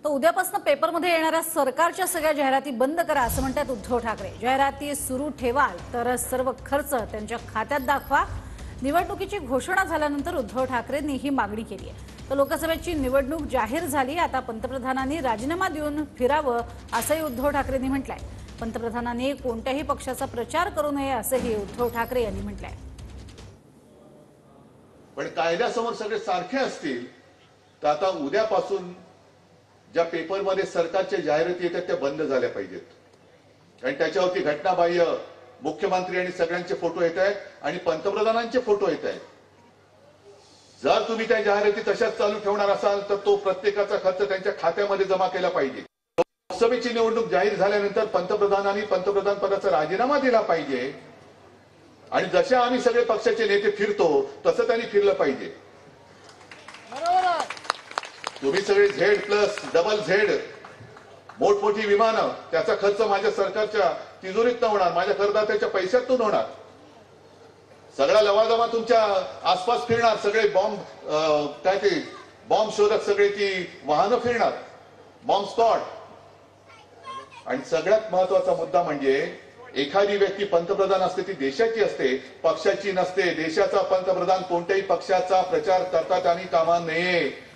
तर उद्यापासून पेपरमध्ये येणाऱ्या सरकारच्या सगळ्या जाहिराती बंद करा असं म्हणतात उद्धव ठाकरे। जाहिराती सुरू ठेवाल तर सर्व खर्च त्यांच्या खात्यात दाखवा। निवडणुकीची घोषणा झाल्यानंतर उद्धव ठाकरेंनी ही मागणी केली आहे। तर लोकसभेची निवडणूक जाहीर झाली, आता पंतप्रधानांनी राजीनामा देऊन फिरावं असंही उद्धव ठाकरेंनी म्हटलंय। पंतप्रधानांनी कोणत्याही पक्षाचा प्रचार करू नये असंही उद्धव ठाकरे यांनी म्हटलंय। पण कायद्यासमोर सगळे सारखे असतील तर आता उद्यापासून ज्या पेपरमध्ये सरकारच्या जाहिराती येतात त्या बंद झाल्या पाहिजेत। आणि त्याच्यावरती घटनाबाह्य मुख्यमंत्री आणि सगळ्यांचे फोटो येत आहेत आणि पंतप्रधानांचे फोटो येत आहेत। जर तुम्ही त्या जाहिराती तशाच चालू ठेवणार असाल तर तो प्रत्येकाचा खर्च त्यांच्या खात्यामध्ये जमा केला पाहिजे। लोकसभेची निवडणूक जाहीर झाल्यानंतर पंतप्रधानांनी पंतप्रधान पदाचा राजीनामा दिला पाहिजे आणि जसे आम्ही सगळे पक्षाचे नेते फिरतो तसं त्यांनी फिरलं पाहिजे। तुम्ही सगळे Z+Z मोठमोठी विमानं, त्याचा खर्च माझ्या सरकारच्या तिजोरीत होणार, माझ्या करदात्याच्या पैशातून होणार। सगळा लवाजमा तुमच्या आसपास फिरणार, सगळे बॉम्ब शोधक सगळे ती वाहनं फिरणार, बॉम्ब स्क्वॉड। आणि सगळ्यात महत्वाचा मुद्दा म्हणजे एखादी व्यक्ती पंतप्रधान असते ती देशाची असते, पक्षाची नसते। देशाचा पंतप्रधान कोणत्याही पक्षाचा प्रचार करता कामा नये।